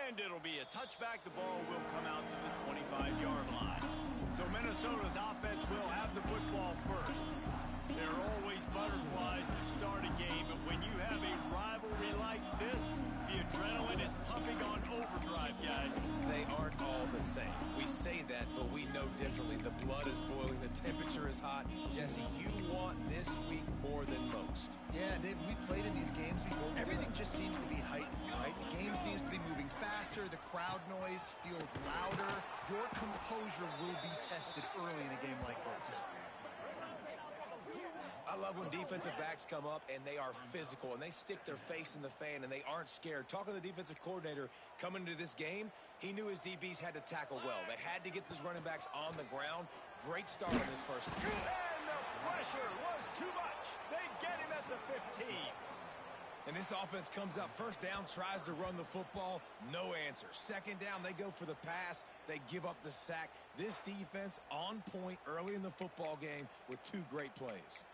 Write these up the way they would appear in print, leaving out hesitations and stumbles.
And it'll be a touchback. The ball will come out to the 25-yard line. So Minnesota's offense will have the football first. There are always butterflies to start a game, but when you have a rivalry like this, the adrenaline is pumping on overdrive, guys. They aren't all the same. We say that, but we know differently. The blood is boiling. The temperature is hot. Jesse, you want this week more than most. Yeah, Dave, we played in these games before. Everything just seems to be heightened, right? The game seems to be moving faster. The crowd noise feels louder. Your composure will be tested early in a game like this. I love when defensive backs come up and they are physical and they stick their face in the fan and they aren't scared. Talking to the defensive coordinator coming into this game, he knew his DBs had to tackle well. They had to get these running backs on the ground. Great start on this first. And the pressure was too much. They get him at the 15. And this offense comes out first down, tries to run the football, no answer. Second down, they go for the pass. They give up the sack. This defense on point early in the football game with two great plays.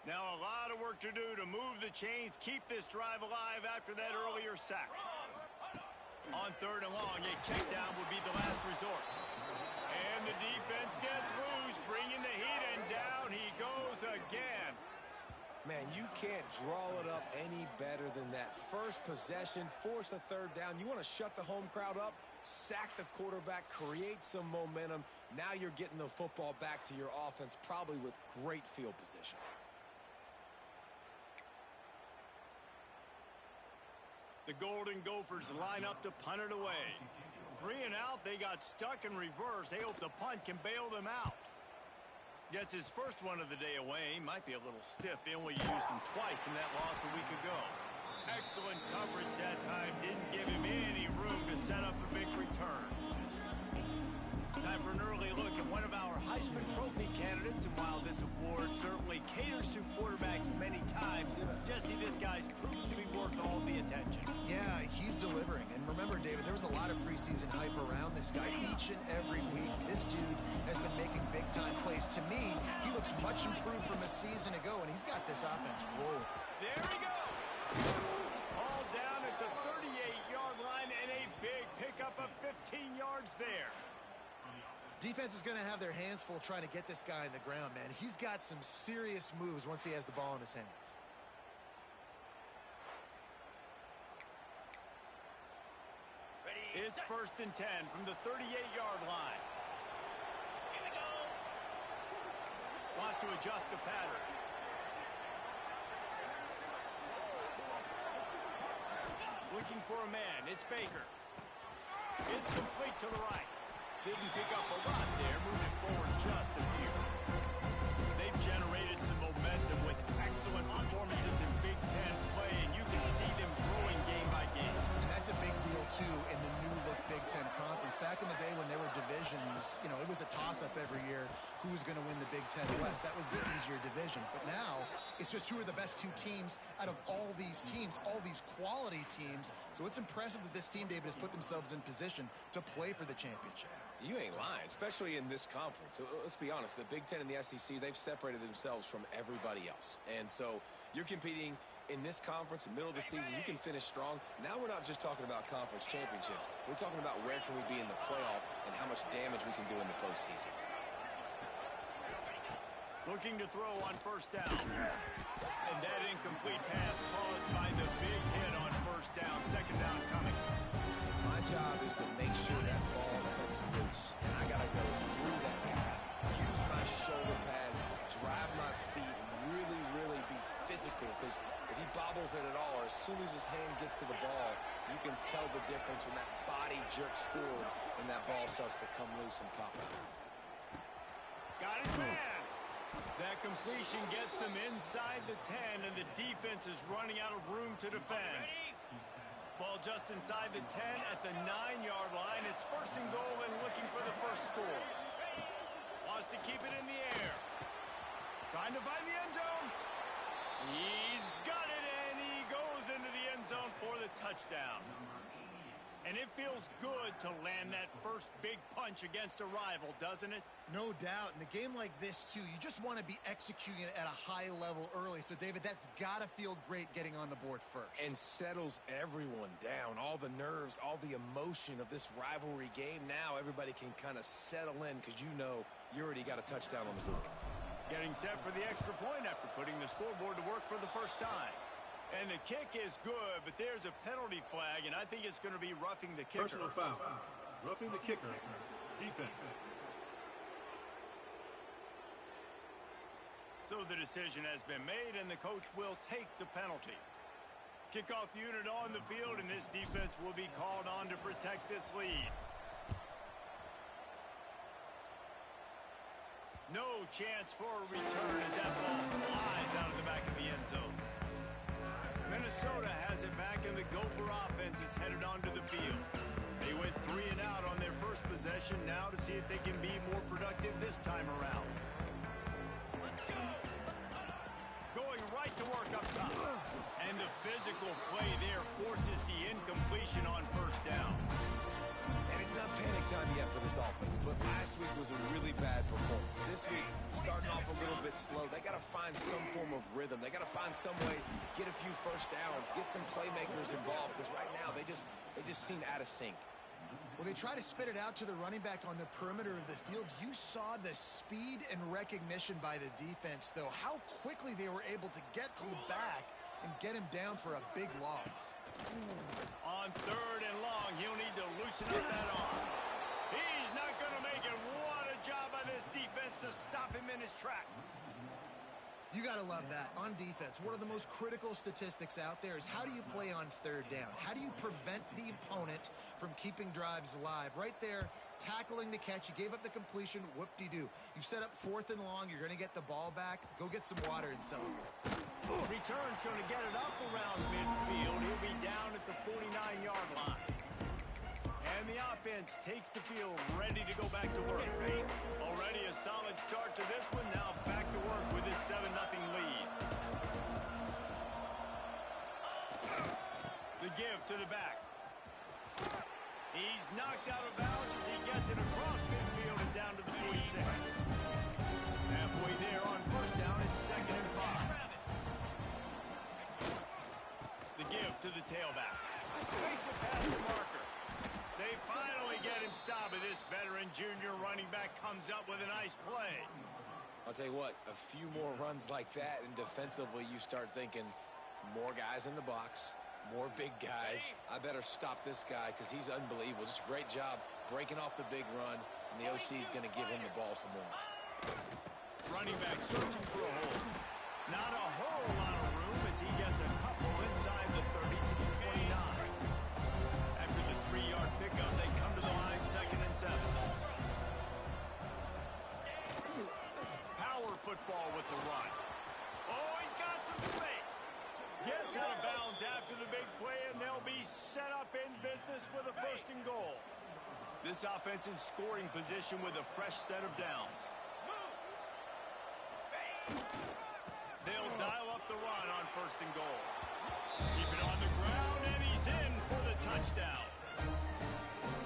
Now a lot of work to do to move the chains, keep this drive alive after that earlier sack. On 3rd and long, a check down would be the last resort. And the defense gets loose, bringing the heat, and down he goes again. Man, you can't draw it up any better than that. First possession, force a 3rd down. You want to shut the home crowd up, sack the quarterback, create some momentum. Now you're getting the football back to your offense, probably with great field position. The Golden Gophers line up to punt it away. 3 and out, they got stuck in reverse. They hope the punt can bail them out. Gets his first one of the day away. Might be a little stiff. They only used him twice in that loss a week ago. Excellent coverage that time. Didn't give him any room to set up a big return. Time for an early look at one of our Heisman Trophy candidates. And while this award certainly caters to quarterbacks many times, Jesse, this guy's proven to be worth all the attention. Yeah, he's delivering. And remember, David, there was a lot of preseason hype around this guy each and every week. This dude has been making big-time plays. To me, he looks much improved from a season ago, and he's got this offense rolling. There he goes! Called down at the 38-yard line, and a big pickup of 15 yards there. Defense is going to have their hands full trying to get this guy on the ground, man. He's got some serious moves once he has the ball in his hands. It's 1st and 10 from the 38-yard line. Here we go. Wants to adjust the pattern. Looking for a man. It's Baker. It's complete to the right. Didn't pick up a lot there, moving forward just a few. They've generated some momentum with excellent performances in Big Ten play, and you can see them growing game by game. And that's a big deal, too, in the new-look Big Ten Conference. Back in the day when there were divisions, you know, it was a toss-up every year who was going to win the Big Ten West. That was the easier division. But now, it's just who are the best two teams out of all these teams, all these quality teams. So it's impressive that this team, David, has put themselves in position to play for the championship. You ain't lying, especially in this conference. Let's be honest, the Big Ten and the SEC, they've separated themselves from everybody else. And so you're competing in this conference, in the middle of the season, you can finish strong. Now we're not just talking about conference championships. We're talking about where can we be in the playoff and how much damage we can do in the postseason. Looking to throw on 1st down. And that incomplete pass caused by the big hit on 1st down. 2nd down coming. My job is to make sure that ball comes loose. And I got to go through that guy, use my shoulder pad, drive my feet, really be physical. Because if he bobbles it at all, or as soon as his hand gets to the ball, you can tell the difference when that body jerks forward and that ball starts to come loose and pop out. Got his man. That completion gets them inside the 10, and the defense is running out of room to defend. Ball just inside the 10 at the 9-yard line. It's 1st and goal and looking for the first score. Wants to keep it in the air. Trying to find the end zone. He's got it, and he goes into the end zone for the touchdown. And it feels good to land that first big punch against a rival, doesn't it? No doubt. In a game like this, too, you just want to be executing it at a high level early. So, David, that's got to feel great getting on the board first. And settles everyone down. All the nerves, all the emotion of this rivalry game. Now everybody can kind of settle in because you know you already got a touchdown on the board. Getting set for the extra point after putting the scoreboard to work for the first time. And the kick is good, but there's a penalty flag, and I think it's going to be roughing the kicker. Personal foul. Roughing the kicker. Defense. So the decision has been made, and the coach will take the penalty. Kickoff unit on the field, and this defense will be called on to protect this lead. No chance for a return as that ball flies out of the back of the end zone. Minnesota has it back, and the Gopher offense is headed onto the field. They went 3 and out on their first possession, now to see if they can be more productive this time around. Going right to work up top. And the physical play there forces the incompletion on first down. And it's not panic time yet for this offense, but last week was a really bad performance. This week, starting off a little bit slow. They got to find some form of rhythm. They got to find some way, get a few first downs, get some playmakers involved, because right now they just seem out of sync. Well, they try to spit it out to the running back on the perimeter of the field. You saw the speed and recognition by the defense, though. How quickly they were able to get to the back and get him down for a big loss. On 3rd and long, he'll need to loosen up that arm. He's not going to make it. What a job by this defense to stop him in his tracks. You got to love that. On defense, one of the most critical statistics out there is how do you play on 3rd down? How do you prevent the opponent from keeping drives alive? Right there, tackling the catch. You gave up the completion. Whoop-de-doo. You set up 4th and long. You're going to get the ball back. Go get some water and celebrate. Return's going to get it up around midfield. He'll be down at the 49-yard line. And the offense takes the field, ready to go back to work. Already a solid start to this one. Now back to work with his 7-0 lead. The give to the back. He's knocked out of bounds as he gets it across midfield and down to the 46. Halfway there on first down, it's 2nd and 5. The give to the tailback. Makes it past the marker. They finally get him stopped, and this veteran junior running back comes up with a nice play. I'll tell you what, a few more runs like that, and defensively you start thinking more guys in the box, more big guys. I better stop this guy because he's unbelievable. Just a great job breaking off the big run, and the OC is going to give him the ball some more. Running back searching for a hole. Not a whole lot of room as he gets a couple inside the 30 to the 29. After the 3-yard pickup, they come to the line, 2nd and 7. Power football with the run. Oh, he's got some space. Gets out of bounds after the big play, and they'll be set up in business with a 1st and goal. This offense in scoring position with a fresh set of downs. They'll dial up the run on 1st and goal. Keep it on the ground, and he's in for the touchdown.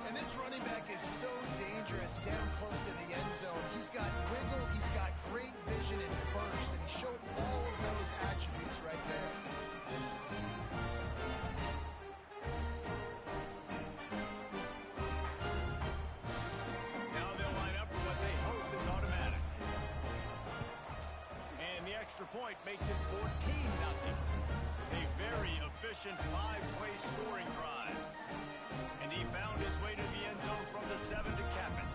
And this running back is so dangerous down close to the end zone. He's got wiggle, he's got great vision and burst, and he showed all of those attributes right there. Now they'll line up for what they hope is automatic. And the extra point makes it 14-0. A very efficient 5-play scoring drive. And he found his way to the end zone from the 7 to cap it.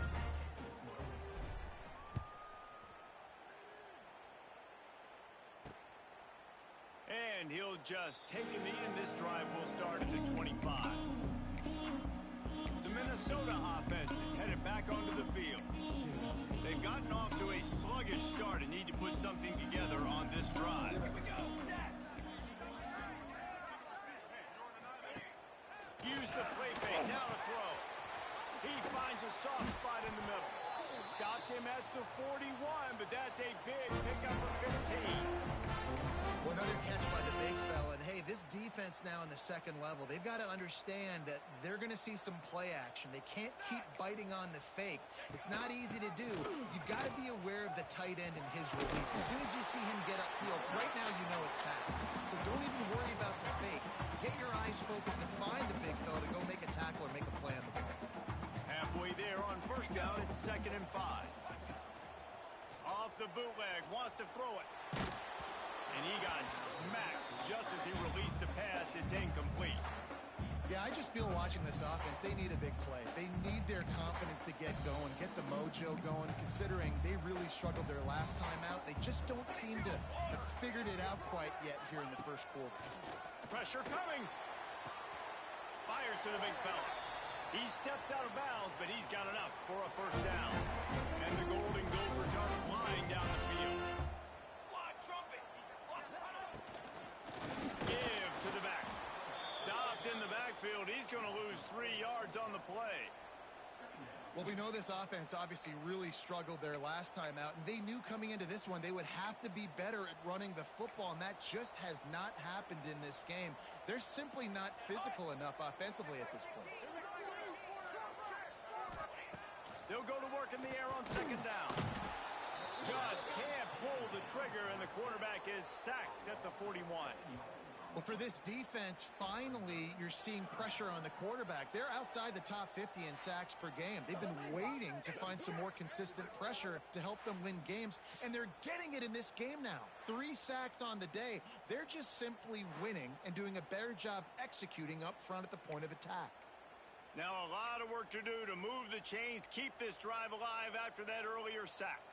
And he'll just take a knee, and this drive will start at the 25. The Minnesota offense is headed back onto the field. They've gotten off to a sluggish start and need to put something together on this drive. Use the play fake, now to throw. He finds a soft spot in the middle. Stopped him at the 41, but that's a big pickup of 15. Well, another catch by the big fella. And hey, this defense defense now in the second level, they've got to understand that they're going to see some play action. They can't keep biting on the fake. It's not easy to do. You've got to be aware of the tight end and his release. As soon as you see him get upfield, right now you know it's pass. So don't even worry about the fake. Get your eyes focused and find the big fella to go make a tackle or make a play on the ball. Halfway there on first down, it's 2nd and 5. Off the bootleg, wants to throw it. And he got smacked just as he released the pass. It's incomplete. Yeah, I just feel watching this offense, they need a big play. They need their confidence to get going, get the mojo going, considering they really struggled their last time out. They just don't seem to have figured it out quite yet here in the first quarter. Pressure coming. Fires to the big fella. He steps out of bounds, but he's got enough for a first down. And the Golden Gophers are flying down the field. Give to the back. Stopped in the backfield. He's going to lose 3 yards on the play. Well, we know this offense obviously really struggled their last time out, and they knew coming into this one they would have to be better at running the football, and that just has not happened in this game. They're simply not physical enough offensively at this point. They'll go to work in the air on 2nd down. Just can't pull the trigger, and the quarterback is sacked at the 41. Well, for this defense, finally, you're seeing pressure on the quarterback. They're outside the top 50 in sacks per game. They've been waiting to find some more consistent pressure to help them win games, and they're getting it in this game now. 3 sacks on the day. They're just simply winning and doing a better job executing up front at the point of attack. Now a lot of work to do to move the chains, keep this drive alive after that earlier sack.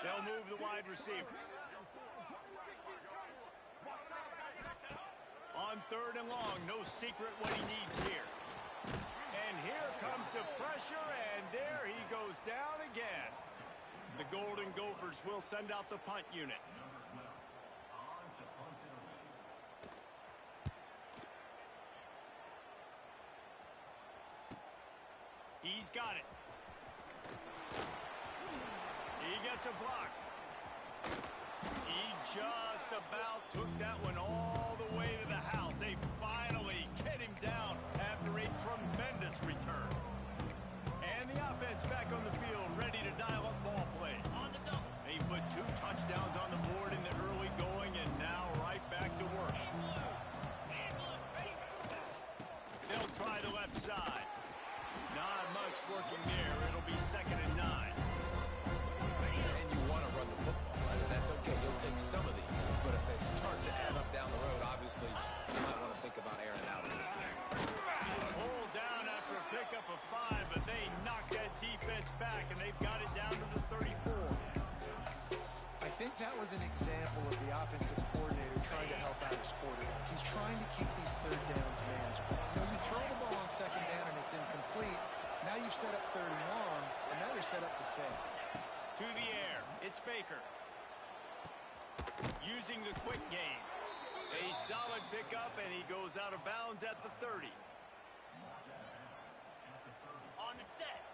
They'll move the wide receiver. On 3rd and long, no secret what he needs here. And here comes the pressure, and there he goes down again. The Golden Gophers will send out the punt unit. He's got it. He gets a block. He just about took that one all the way to the house. They finally get him down after a tremendous return. And the offense back on the field, ready to dial up ball plays. They put 2 touchdowns on the board in the early going, and now right back to work. They'll try the left side. Not much working there. It'll be 2nd and 9. And you want to run the football, right? And that's okay. You'll take some of these. But if they start to add up down the road, obviously, you might want to think about airing it out a little bit. Pulled down after a pickup of 5, but they knocked that defense back, and they've got it down to the 34. I think that was an example of the offensive coordinator trying to help out his quarterback. He's trying to keep these 3rd downs manageable. You know, you throw the ball on 2nd down and it's incomplete. Now you've set up 3rd and long, and now you're set up to fail. To the air, it's Baker. Using the quick game. A solid pickup, and he goes out of bounds at the 30. On the set.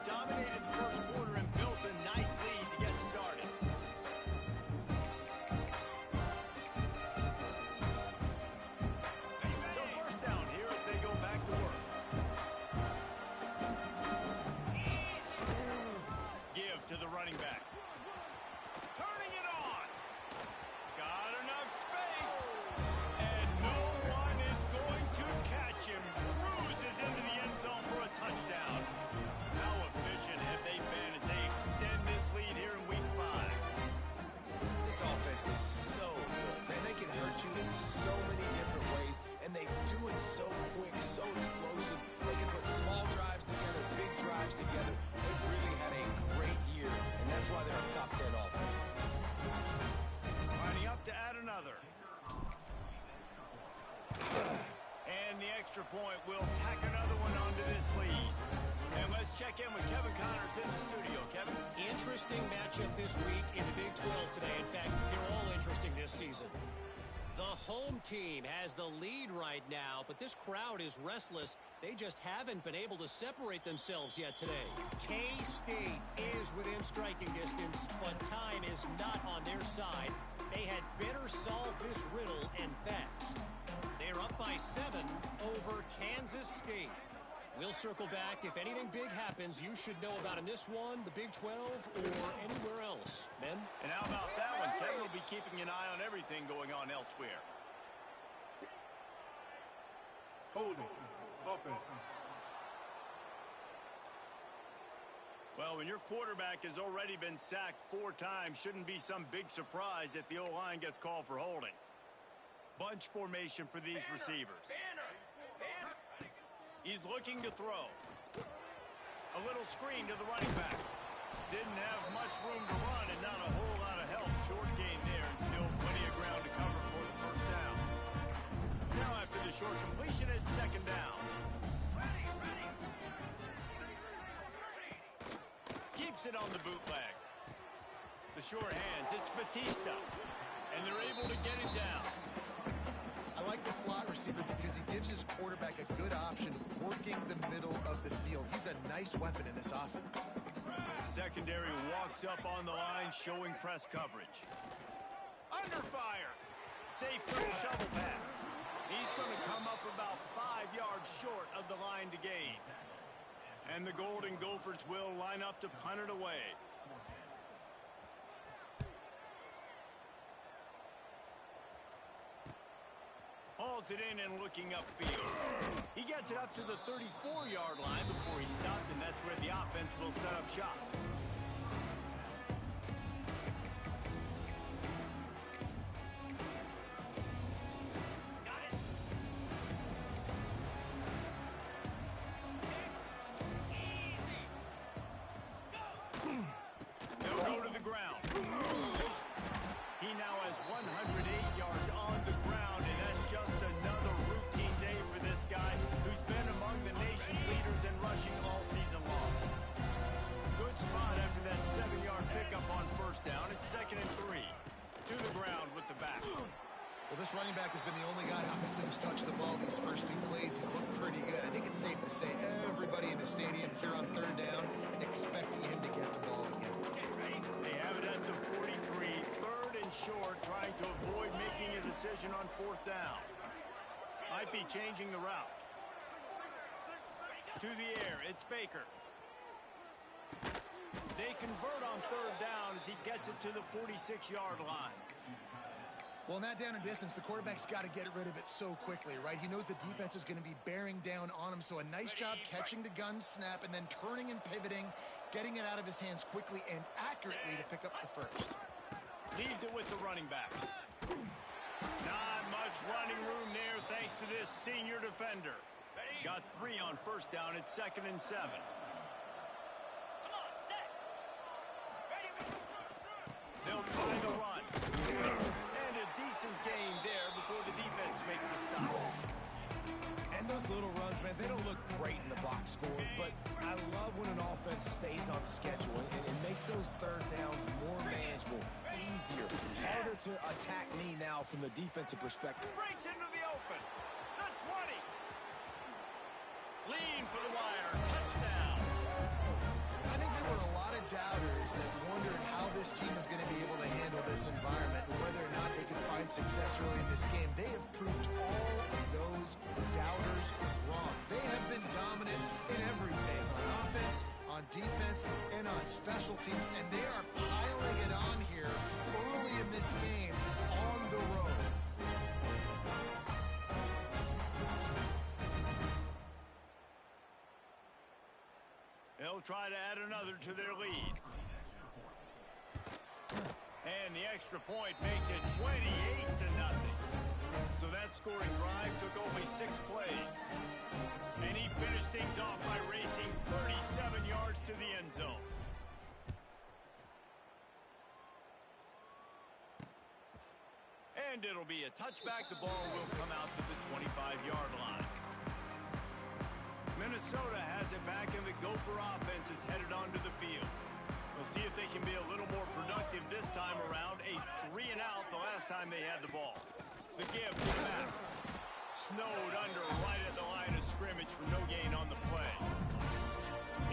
Dominated the first quarter and built a nice lead to get extra point will tack another one onto this lead. And let's check in with Kevin Connors in the studio. Kevin? Interesting matchup this week in the Big 12 today. In fact, they're all interesting this season. The home team has the lead right now, but this crowd is restless. They just haven't been able to separate themselves yet today. K-State is within striking distance, but time is not on their side. They had better solve this riddle and fast. They're up by 7 over Kansas State. We'll circle back. If anything big happens, you should know about in this one, the Big 12, or anywhere else. Ben? And how about that one? Kevin will be keeping an eye on everything going on elsewhere. Holding. Offense. Well, when your quarterback has already been sacked 4 times, shouldn't be some big surprise if the O-line gets called for holding. Bunch formation for these receivers. He's looking to throw. A little screen to the running back. Didn't have much room to run and not a whole lot of help. Short gain there and still plenty of ground to cover for the first down. Now after the short completion, it's second down. Keeps it on the bootleg. The short hands, it's Batista. And they're able to get it down. I like the slot receiver because he gives his quarterback a good option working the middle of the field. He's a nice weapon in this offense. Secondary walks up on the line, showing press coverage. Under fire. Safe for the shovel pass. He's going to come up about 5 yards short of the line to gain. And the Golden Gophers will line up to punt it away. Hauls it in and looking upfield. He gets it up to the 34-yard line before he stopped, and that's where the offense will set up shop. They'll go to the ground. He now has 108 yards on the ground, and that's just another routine day for this guy who's been among the nation's leaders in rushing all season long. Good spot after that 7-yard pickup on first down. It's 2nd and 3. To the ground with the back. Well, this running back has been the only guy Hafasim's touched the ball these first 2 plays. He's looked pretty good. I think it's safe to say everybody in the stadium here on third down expecting him to get the ball again. They have it at the 43, 3rd and short, trying to avoid making a decision on 4th down. Might be changing the route. To the air, it's Baker. They convert on 3rd down as he gets it to the 46-yard line. Well, in that down and distance, the quarterback's got to get rid of it so quickly, right? He knows the defense is going to be bearing down on him, so a nice job catching the gun snap and then turning and pivoting, getting it out of his hands quickly and accurately to pick up the first. Leaves it with the running back. Not much running room there thanks to this senior defender. Got 3 on first down. It's 2nd and 7. They'll try to run. And a decent gain there before the defense makes the stop. And those little runs, man, they don't look great in the box score, but I love when an offense stays on schedule and it makes those 3rd downs more manageable, easier, harder to attack me now from the defensive perspective. Breaks into the open. The 20. Lean for the wire. Touchdown. I think there were a lot of doubters that wondered how this team is going to be able to handle this environment and whether or not they could find success early in this game. They have proved all of those doubters wrong. They have been dominant in every phase, on offense, on defense, and on special teams, and they are piling it on here early in this game on the road. They'll try to add another to their lead. And the extra point makes it 28-0. So that scoring drive took only 6 plays. And he finished things off by racing 37 yards to the end zone. And it'll be a touchback. The ball will come out to the 25-yard line. Minnesota has it back, and the Gopher offense is headed onto the field. We'll see if they can be a little more productive this time around. A 3-and-out the last time they had the ball. The give to the back. Snowed under right at the line of scrimmage for no gain on the play.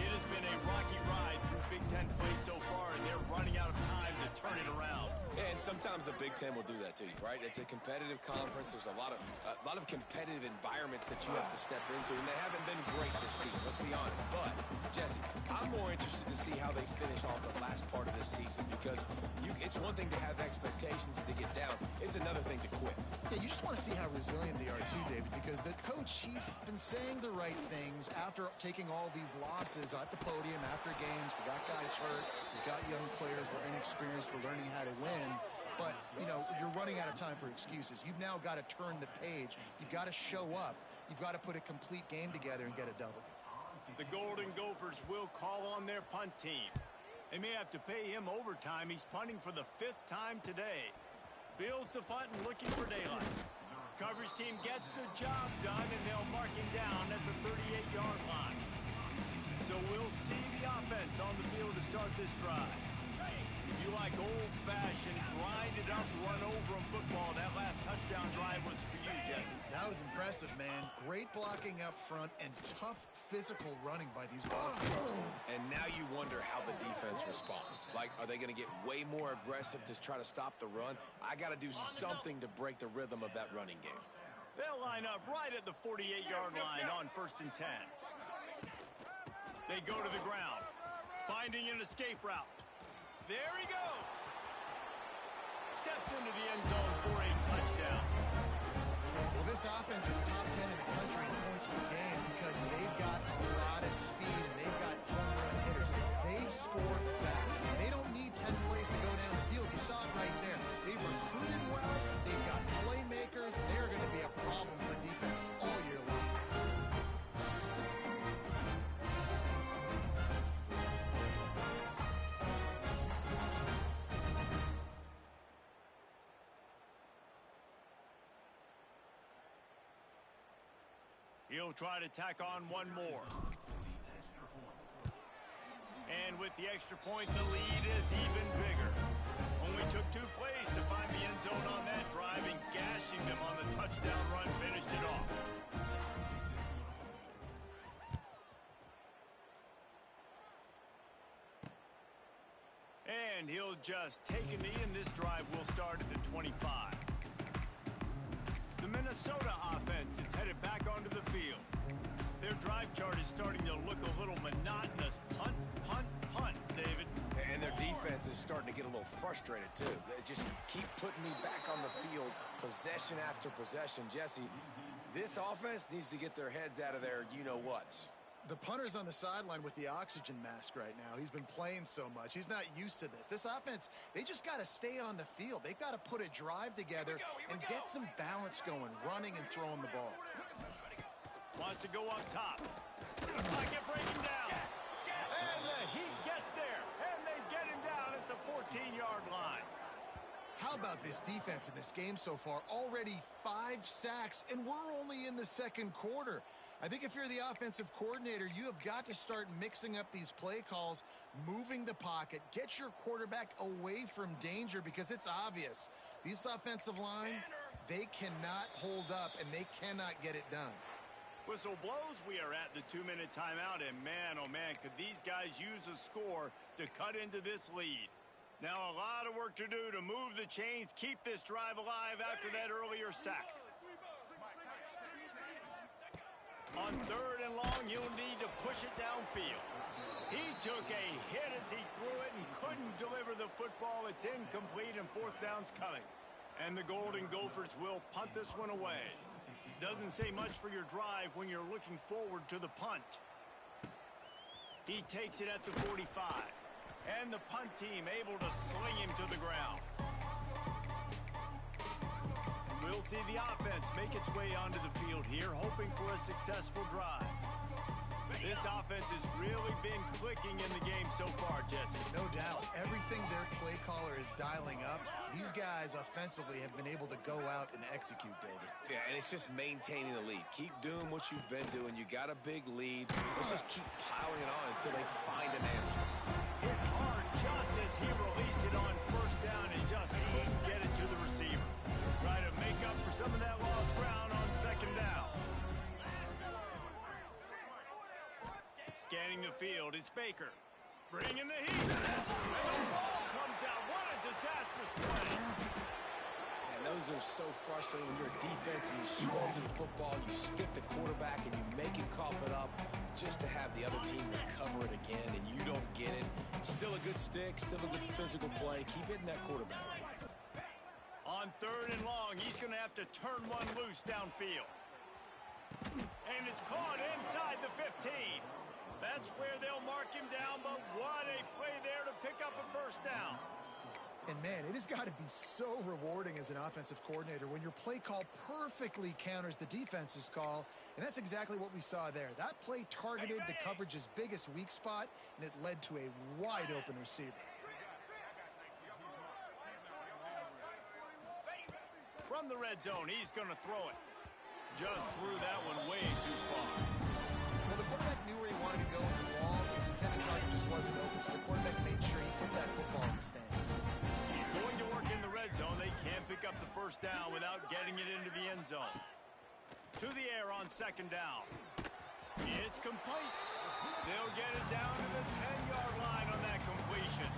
It has been a rocky ride through Big Ten play so far, and they're running out of time to turn it around. Yeah, and sometimes the Big Ten will do that to you, right? It's a competitive conference. There's a lot of competitive environments that you have to step into, and they haven't been great this season, let's be honest. But, Jesse, I'm more interested to see how they finish off the last part of this season, because it's one thing to have expectations and to get down. It's another thing to quit. Yeah, you just want to see how resilient they are too, David, because the coach, he's been saying the right things after taking all these losses at the podium after games. We got guys hurt. We've got young players. We're inexperienced. We're learning how to win. But, you know, you're running out of time for excuses. You've now got to turn the page. You've got to show up. You've got to put a complete game together and get a double. The Golden Gophers will call on their punt team. They may have to pay him overtime. He's punting for the 5th time today. Fields the punt and looking for daylight. Coverage team gets the job done, and they'll mark him down at the 38-yard line. So we'll see the offense on the field to start this drive. If you like old-fashioned, grind-it-up, run-over-'em football, that last touchdown drive was for you, Jesse. That was impressive, man. Great blocking up front and tough physical running by these ball players. And now you wonder how the defense responds. Like, are they going to get way more aggressive to try to stop the run? I got to do something to break the rhythm of that running game. They'll line up right at the 48-yard line on 1st and 10. They go to the ground, finding an escape route. There he goes. Steps into the end zone for a touchdown. Well, this offense is top 10 in the country in points per game because they've got a lot of speed and they've got home run hitters. They score fast. They don't need 10 plays to go down the field. You saw it right there. They've recruited well. They've got playmakers. They're going to be a problem for defenses all year long. He'll try to tack on one more. And with the extra point, the lead is even bigger. Only took 2 plays to find the end zone on that drive, and gashing them on the touchdown run finished it off. And he'll just take a knee, and this drive will start at the 25. The Minnesota offense is headed back onto the field. Their drive chart is starting to look a little monotonous. Punt, punt, punt, David. And their defense is starting to get a little frustrated, too. They just keep putting me back on the field, possession after possession. Jesse, this offense needs to get their heads out of their you-know-whats. The punter's on the sideline with the oxygen mask right now. He's been playing so much. He's not used to this. This offense, they just got to stay on the field. They've got to put a drive together and get some balance going, running and throwing the ball. Wants to go up top. Pocket breaking down. And the Heat gets there. And they get him down at the 14-yard line. How about this defense in this game so far? Already 5 sacks, and we're only in the 2nd quarter. I think if you're the offensive coordinator, you have got to start mixing up these play calls, moving the pocket, get your quarterback away from danger because it's obvious. These offensive line, they cannot hold up, and they cannot get it done. Whistle blows, we are at the 2-minute timeout, and man, oh man, could these guys use a score to cut into this lead. Now a lot of work to do to move the chains, keep this drive alive after that earlier sack. On 3rd and long, he'll need to push it downfield. He took a hit as he threw it and couldn't deliver the football. It's incomplete, and 4th down's coming. And the Golden Gophers will punt this one away. Doesn't say much for your drive when you're looking forward to the punt. He takes it at the 45. And the punt team able to sling him to the ground. We'll see the offense make its way onto the field here, hoping for a successful drive. This offense has really been clicking in the game so far, Jesse. No doubt. Everything their play caller is dialing up, these guys offensively have been able to go out and execute, David. Yeah, and it's just maintaining the lead. Keep doing what you've been doing. You got a big lead. Let's just keep piling it on until they find an answer. Hit hard just as he released it on first down and just couldn't get it to the receiver. Try to make up for some of that lost ground on second down. Scanning the field, it's Baker. Bringing the heat. And the ball comes out. What a disastrous play. And those are so frustrating when you're a defense and you show up to the football, you stick the quarterback, and you make him cough it up just to have the other team recover it again, and you don't get it. Still a good stick, still a good physical play. Keep hitting that quarterback. On third and long, he's going to have to turn one loose downfield. And it's caught inside the 15. That's where they'll mark him down, but what a play there to pick up a first down. And, man, it has got to be so rewarding as an offensive coordinator when your play call perfectly counters the defense's call, and that's exactly what we saw there. That play targeted the coverage's biggest weak spot, and it led to a wide-open receiver. From the red zone, he's going to throw it. Just threw that one way too far. Well, the quarterback knew where he wanted to go in the ball. His intended target just wasn't open, so the quarterback made sure he put that football in the stands. Going to work in the red zone, they can't pick up the first down without getting it into the end zone. To the air on second down. It's complete. They'll get it down to the 10-yard line on that completion.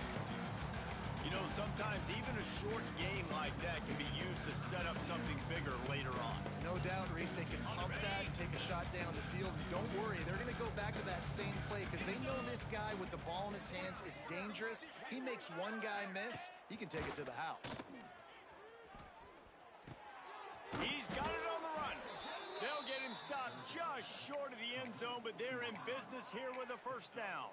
You know, sometimes even a short game like that can be used to set up something bigger later on. No doubt, Reese, they can pump that and take a shot down the field. And don't worry, they're going to go back to that same play because they know this guy with the ball in his hands is dangerous. He makes one guy miss, he can take it to the house. He's got it on the run. They'll get him stopped just short of the end zone, but they're in business here with a first down.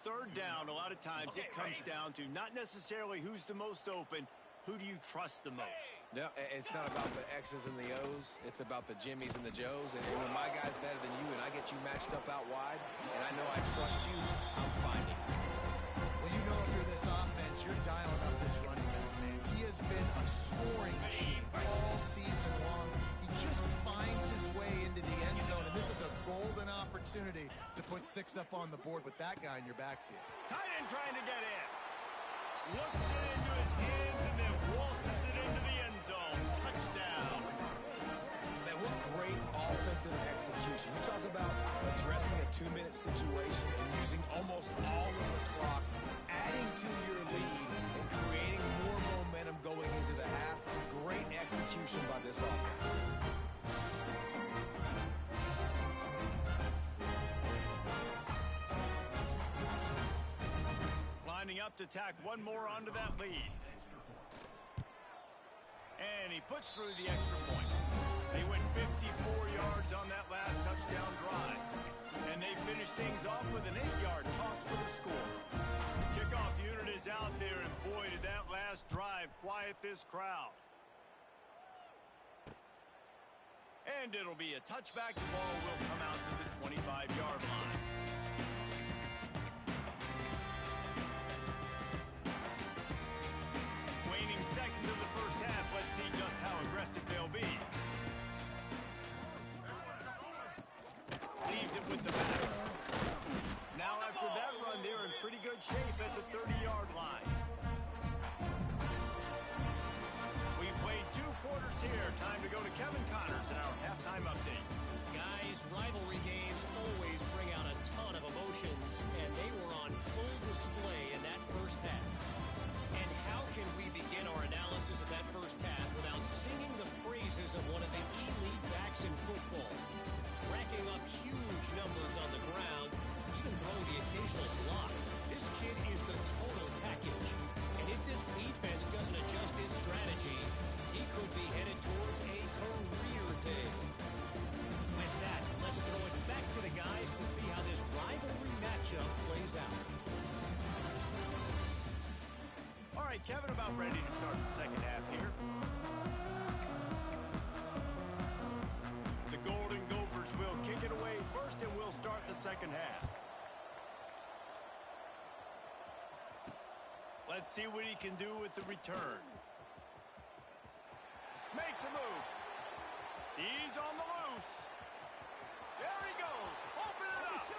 Third down, a lot of times it comes down to not necessarily who's the most open, who do you trust the most? No, it's not about the X's and the O's. It's about the Jimmys and the Joes. And when my guy's better than you and I get you matched up out wide, and I know I trust you, I'm finding. Well, you know if you're this offense, you're dialing up this running back, man. He has been a scoring machine all season long. He just finds his way into the end zone, and this is a golden opportunity to put 6 up on the board with that guy in your backfield. Tight end trying to get in. Looks it into his hands and then waltzes it into the end zone. Touchdown. Man, what great offensive execution. You talk about addressing a 2-minute situation and using almost all of the clock, adding to your lead, and creating more momentum going into the half. Great execution by this offense. Lining up to tack one more onto that lead. And he puts through the extra point. They went 54 yards on that last touchdown drive. And they finish things off with an 8-yard toss for the score. Kickoff unit is out there, and boy, did that last drive quiet this crowd. And it'll be a touchback. The ball will come out to the 25-yard line. Waning seconds of the first half. Let's see just how aggressive they'll be. Leaves it with the back. Now after that run, they're in pretty good shape at the 30-yard line. We've played 2 quarters here. Time to go to Kevin Connors in our halftime update. Guys, rivalry games always bring out a ton of emotions, and they were on full display in that first half. And how can we begin our analysis of that first half without singing the praises of one of the elite backs in football? Racking up huge numbers on the ground, even throwing the occasional block. This kid is the total package. And if this defense doesn't adjust its strategy, he could be headed towards a career day. With that, let's throw it back to the guys to see how this rivalry matchup plays out. All right, Kevin, about ready to start the second half here. The Golden Gophers will kick it away first, and we'll start second half. Let's see what he can do with the return. Makes a move. He's on the loose. There he goes. Open it up.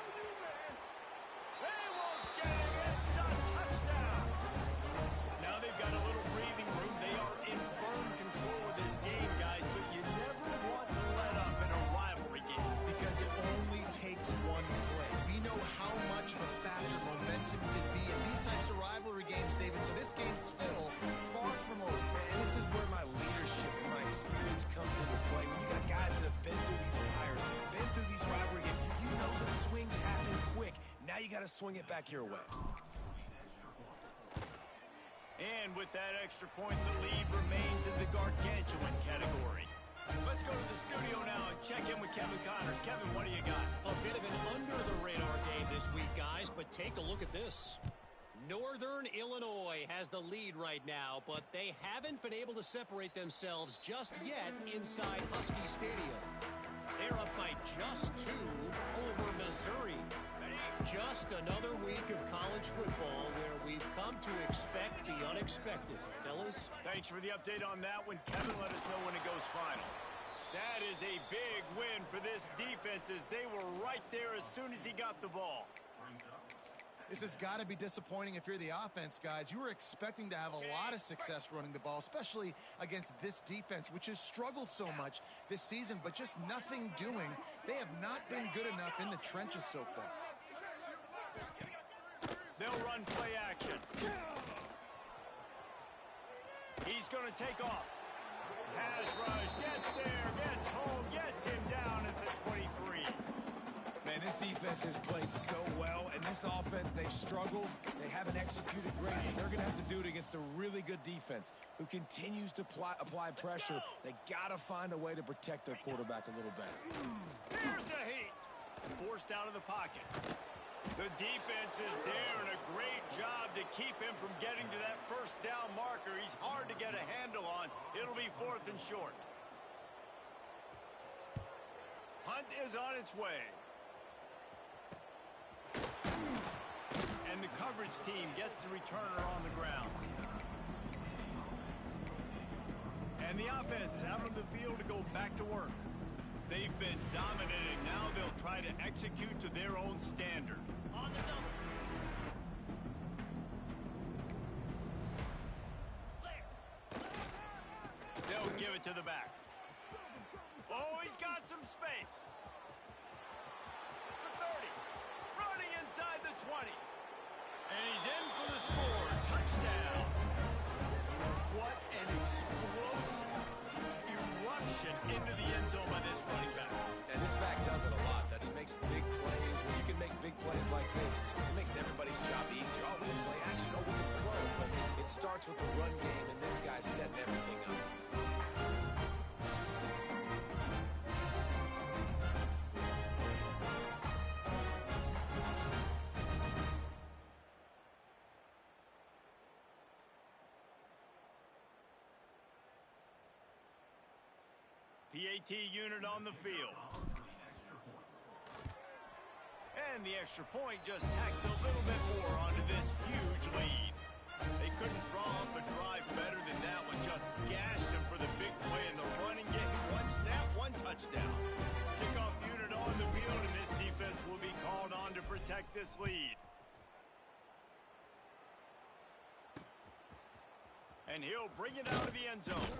They won't get it. It's a touchdown. Now they've got a little breathing room. They are in firm control of this game, guys, but you never want to let up in a rivalry game. Because it only takes one play. We know how much of a factor momentum can be in these types of rivalry games, David, so this game's still far from over. And this is where my leadership and my experience comes into play. When you got guys that have been through these fires, been through these rivalry games, you know the swings happen quick. Now you got to swing it back your way. And with that extra point, the lead remains in the gargantuan category. Let's go to the studio now and check in with Kevin Connors. Kevin, what do you got? A bit of an under-the-radar game this week, guys, but take a look at this. Northern Illinois has the lead right now, but they haven't been able to separate themselves just yet inside Husky Stadium. They're up by just 2 over Missouri. Just another week of college football where we've come to expect the unexpected. Fellas? Thanks for the update on that one. Kevin, let us know when it goes final. That is a big win for this defense as they were right there as soon as he got the ball. This has got to be disappointing if you're the offense, guys. You were expecting to have a lot of success running the ball, especially against this defense, which has struggled so much this season, but just nothing doing. They have not been good enough in the trenches so far. They'll run play action. He's going to take off. Pass rush, gets there, gets home, gets him down at the 23. Man, this defense has played so well, and this offense, they've struggled. They haven't executed great, and they're going to have to do it against a really good defense who continues to apply pressure. They got to find a way to protect their quarterback a little better. Here's a heat. Forced out of the pocket. The defense is there, and a great job to keep him from getting to that first down marker. He's hard to get a handle on. It'll be 4th and short. Hunt is on its way. And the coverage team gets the returner on the ground. And the offense out on the field to go back to work. They've been dominating. Now they'll try to execute to their own standard. On the double. They'll give it to the back. Oh, he's got some space. The 30. Running inside the 20. And he's in for the score. Touchdown. What an explosive eruption into the end zone by this running back. And this back does it a lot, that he makes big plays. When you can make big plays like this, it makes everybody's job easier. Oh, we can play action, oh, we can throw. But it starts with the run game, and this guy's setting everything up. PAT unit on the field. And the extra point just tacks a little bit more onto this huge lead. They couldn't draw up a drive better than that one. Just gashed them for the big play in the running game. One snap, one touchdown. Kickoff unit on the field, and this defense will be called on to protect this lead. And he'll bring it out of the end zone.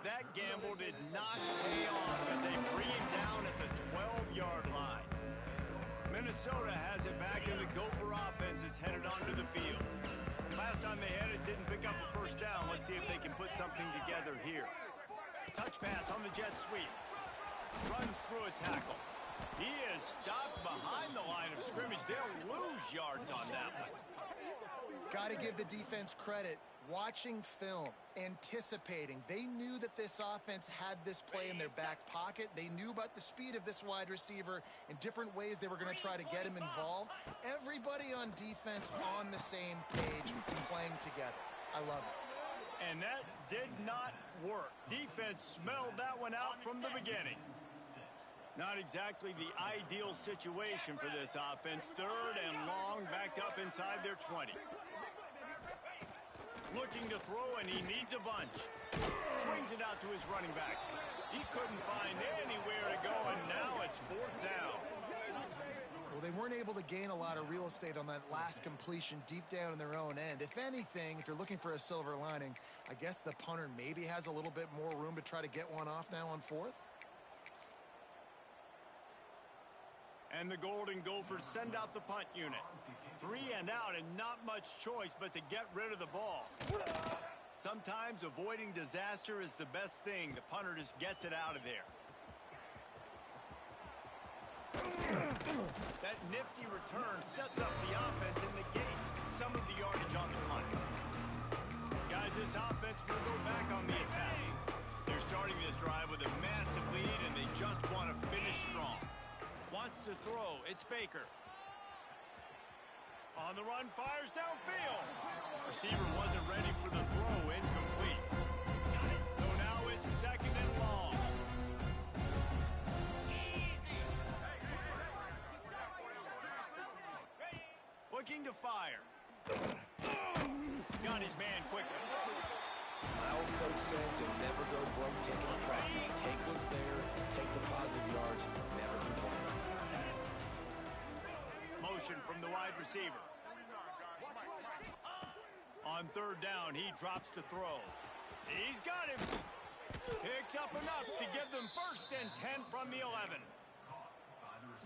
That gamble did not pay off as they bring him down at the 12-yard line. Minnesota has it back, and the Gopher offense is headed onto the field. Last time they had it, didn't pick up a first down. Let's see if they can put something together here. Touch pass on the jet sweep. Runs through a tackle. He is stopped behind the line of scrimmage. They'll lose yards on that one. Got to give the defense credit. Watching film, anticipating. They knew that this offense had this play in their back pocket. They knew about the speed of this wide receiver and different ways they were going to try to get him involved. Everybody on defense on the same page and playing together. I love it. And that did not work. Defense smelled that one out from the beginning. Not exactly the ideal situation for this offense. Third and long, backed up inside their 20. Looking to throw, and he needs a bunch. Swings it out to his running back. He couldn't find anywhere to go, and now it's fourth down. Well, they weren't able to gain a lot of real estate on that last completion deep down in their own end. If anything, if you're looking for a silver lining, I guess the punter maybe has a little bit more room to try to get one off now on fourth. And the Golden Gophers send out the punt unit. 3 and out, and not much choice but to get rid of the ball. Sometimes avoiding disaster is the best thing. The punter just gets it out of there. That nifty return sets up the offense and negates some of the yardage on the punt. Guys, this offense will go back on the attack. They're starting this drive with a massive lead, and they just want to finish strong. Wants to throw. It's Baker. On the run, fires downfield. Receiver wasn't ready for the throw. Incomplete. So now it's second and long. Looking to fire. Got his man quickly. My old coach said you'll never go broke taking a profit. Take what's there, take the positive yards, and never complain. Motion from the wide receiver. On third down, he drops to throw. He's got him. Picks up enough to give them first and 10 from the 11.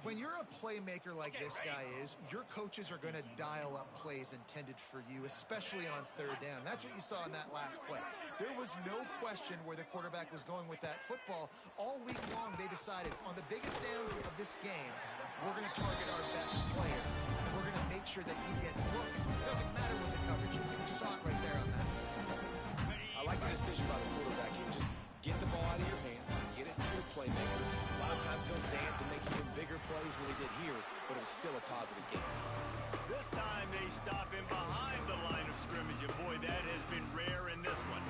When you're a playmaker like this guy is, your coaches are going to dial up plays intended for you, especially on third down. That's what you saw in that last play. There was no question where the quarterback was going with that football. All week long, they decided on the biggest downs of this game, we're going to target our best player. We're going to make sure that he gets looks. It doesn't matter what the coverage is. You saw it right there on that. I like the decision by the quarterback here. Just get the ball out of your hands, get it to your playmaker. A lot of times they'll dance and make even bigger plays than they did here, but it was still a positive game. This time they stop him behind the line of scrimmage, and boy, that has been rare in this one.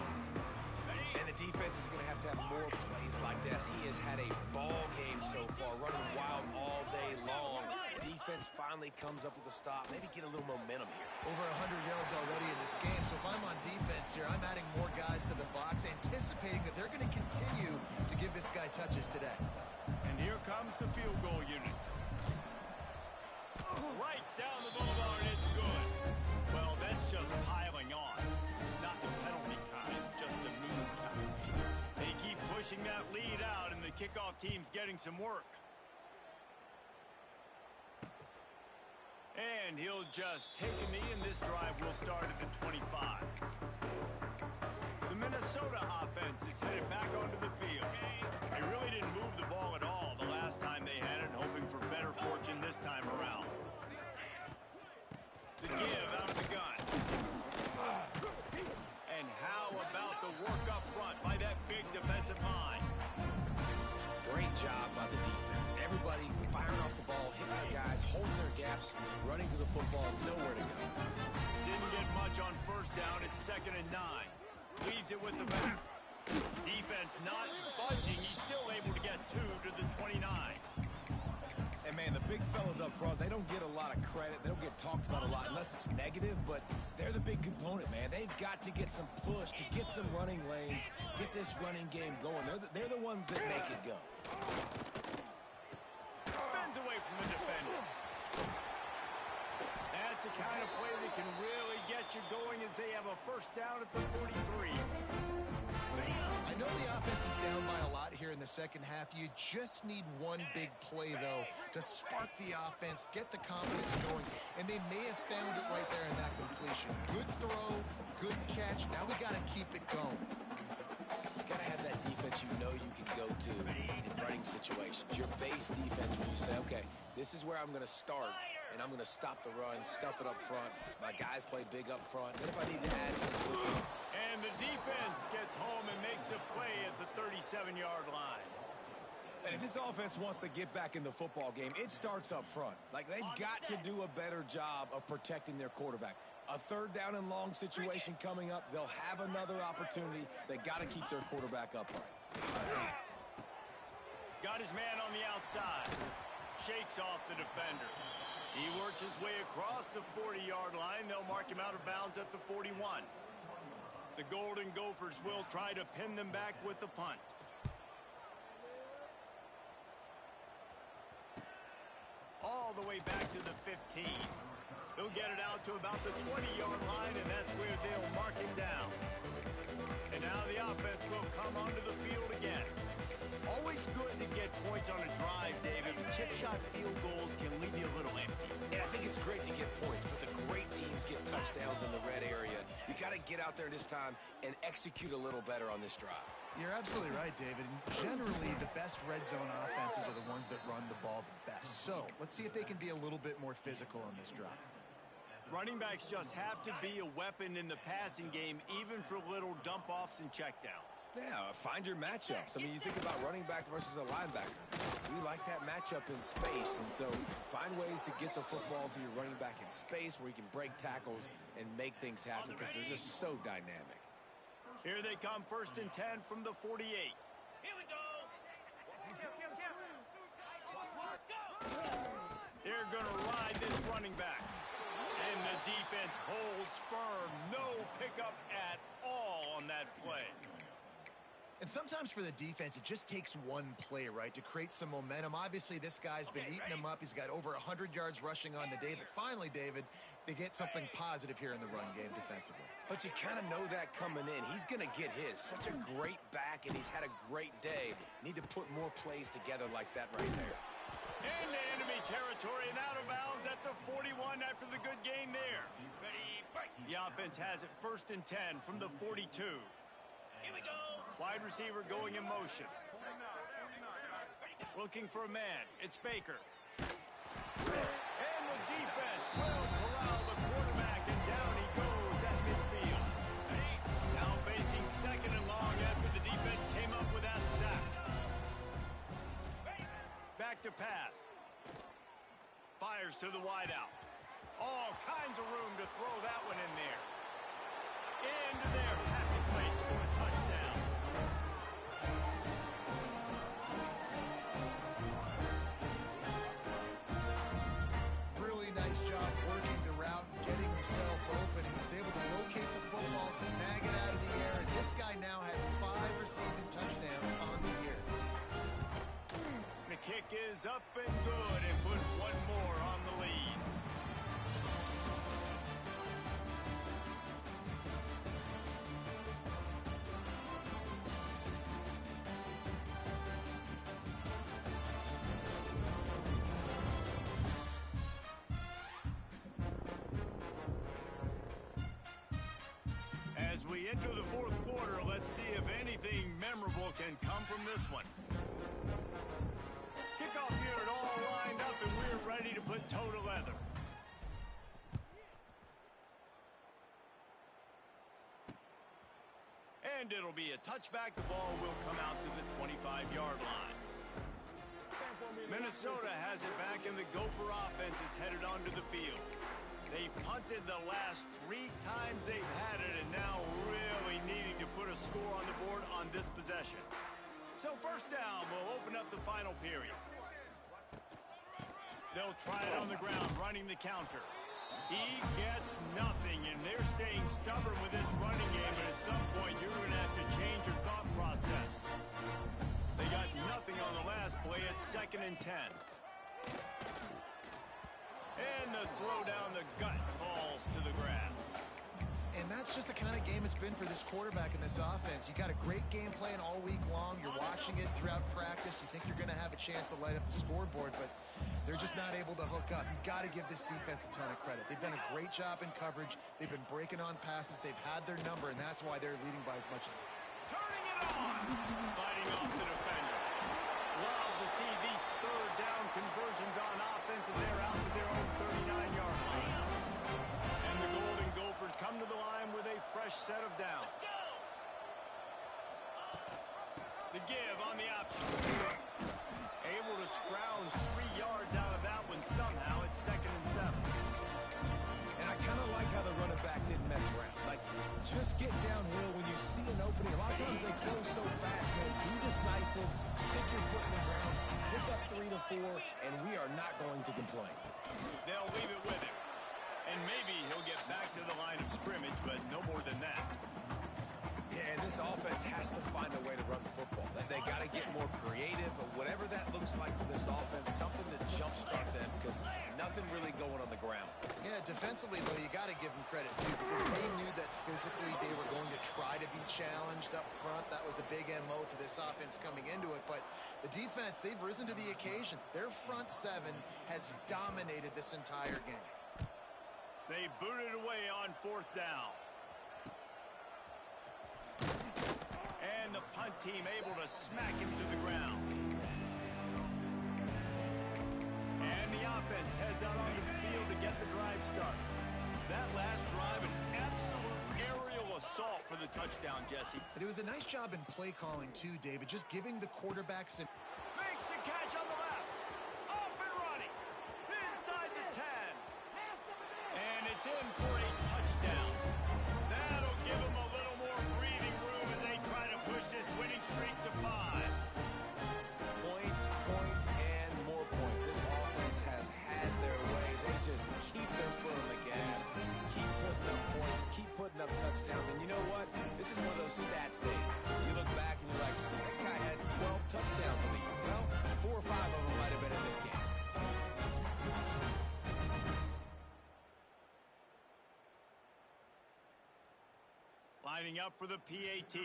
And the defense is going to have more plays like that. He has had a ball game so far, running wild all day long. Defense finally comes up with a stop, maybe get a little momentum here. Over 100 yards already in this game, so if I'm on defense here, I'm adding more guys to the box, anticipating that they're going to continue to give this guy touches today. And here comes the field goal unit. Right down the boulevard, it's good. Well, that's just piling on. Not the penalty kind, just the mean kind. They keep pushing that lead out, and the kickoff team's getting some work. And he'll just take a knee, and this drive will start at the 25. The Minnesota offense is headed back onto the field. They really didn't move the ball at all the last time they had it, hoping for better fortune this time around. The give out of the gun. And how about the work up front by that big defensive line? Great job by the defense. Everybody firing off the ball, hitting their guys, holding their gaps, running to the football, nowhere to go. Didn't get much on first down. It's second and 9. Leaves it with the back. Defense not budging. He's still able to get 2 to the 29. And, man, the big fellas up front, they don't get a lot of credit. They don't get talked about a lot unless it's negative, but they're the big component, man. They've got to get some push, to get some running lanes, get this running game going. They're the ones that make it go. Spins away from the defender. That's the kind of play that can really get you going as they have a first down at the 43. I know the offense is down by a lot here in the second half. You just need one big play, though, to spark the offense, get the confidence going, and they may have found it right there in that completion. Good throw, good catch. Now we got to keep it going. You got to have that defense you know you can go to in running situations. Your base defense where you say, okay, this is where I'm going to start, and I'm going to stop the run, stuff it up front. My guys play big up front. Then if I need to add some blitzes. And the defense gets home and makes a play at the 37-yard line. And if this offense wants to get back in the football game, it starts up front. Like, they've got to do a better job of protecting their quarterback. A third down and long situation coming up. They'll have another opportunity. They got to keep their quarterback upright. Got his man on the outside. Shakes off the defender. He works his way across the 40-yard line. They'll mark him out of bounds at the 41. The Golden Gophers will try to pin them back with the punt. All the way back to the 15. They'll get it out to about the 20-yard line, and that's where they'll mark him down. And now the offense will come onto the field again. Always good to get points on a drive, David. Chip shot field goals can leave you a little empty. And I think it's great to get points, but the great teams get touchdowns in the red area. You got to get out there this time and execute a little better on this drive. You're absolutely right, David. And generally, the best red zone offenses are the ones that run the ball the best. So let's see if they can be a little bit more physical on this drive. Running backs just have to be a weapon in the passing game, even for little dump-offs and checkdowns. Yeah, find your matchups. I mean, you think about running back versus a linebacker. We like that matchup in space, and so find ways to get the football to your running back in space where you can break tackles and make things happen because they're just so dynamic. Here they come, 1st and 10 from the 48. Here we go. They're going to ride this running back. And the defense holds firm. No pickup at all on that play. And sometimes for the defense, it just takes one play, right, to create some momentum. Obviously, this guy's been eating them up. He's got over 100 yards rushing on the day. But finally, David, they get something positive here in the run game defensively. But you kind of know that coming in. He's going to get his. Such a great back, and he's had a great day. Need to put more plays together like that right there. Into enemy territory and out of bounds at the 41 after the good gain there. The offense has it 1st and 10 from the 42. Here we go. Wide receiver going in motion. Looking for a man. It's Baker. And the defense will corral the quarterback, and down he goes at midfield. Now facing 2nd and long after the defense came up with that sack. Back to pass. Fires to the wideout. All kinds of room to throw that one in there. Into their happy place for a touchdown. Really nice job working the route and getting himself open. He was able to locate the football, snag it out of the air, and this guy now has 5 receiving touchdowns on the year. The kick is up and good, and put one more on the lead. As we enter the 4th quarter, let's see if anything memorable can come from this one. Kickoff unit all lined up, and we're ready to put toe to leather. And it'll be a touchback. The ball will come out to the 25-yard line. Minnesota has it back, and the Gopher offense is headed onto the field. They've punted the last 3 times they've had it, and now really needing to put a score on the board on this possession. So 1st down will open up the final period. They'll try it on the ground, running the counter. He gets nothing, and they're staying stubborn with this running game, but at some point you're going to have to change your thought process. They got nothing on the last play. It's 2nd and 10. And the throw down the gut falls to the grass. And that's just the kind of game it's been for this quarterback in this offense. You got a great game plan all week long. You're watching it throughout practice. You think you're going to have a chance to light up the scoreboard, but they're just not able to hook up. You got to give this defense a ton of credit. They've done a great job in coverage. They've been breaking on passes. They've had their number, and that's why they're leading by as much as. Turning it on! Fighting off the defender. Love to see these 3rd down conversions on offense, and they're out to their own 39-yard line. And the Golden Gophers come to the line with a fresh set of downs. The give on the option. Able to scrounge 3 yards out of that one somehow. It's 2nd and 7. And I kind of like how the running back didn't mess around. Like, just get downhill when you see an opening. A lot of times they close so fast, man. Be decisive, stick your foot in the ground, not going to complain. They'll leave it with him. And maybe he'll get back to the line of scrimmage, but no more than that. Yeah, and this offense has to find a way to run the football. They got to get more creative, or whatever that looks like for this offense, something to jumpstart them, because nothing really going on the ground. Yeah, defensively, though, you got to give them credit, too, because they knew that physically they were going to try to be challenged up front. That was a big MO for this offense coming into it, but the defense, they've risen to the occasion. Their front seven has dominated this entire game. They booted away on 4th down. And the punt team able to smack him to the ground. And the offense heads out onto the field to get the drive started. That last drive, an absolute aerial assault for the touchdown, Jesse. But it was a nice job in play calling, too, David, just giving the quarterback some... Makes the catch on the left. Off and running. Inside the 10. And it's in for a touchdown. That'll give him a little more breathing room as they try to push this winning streak to 5. Points, points, and more points. This offense has had their way. They just keep their foot on the gas, keep putting up points, keep putting up touchdowns. And you know what? This is one of those stats days. You look back and you're like, that guy had 12 touchdowns in the year. Well, 4 or 5 of them might have been in this game. Lining up for the PAT.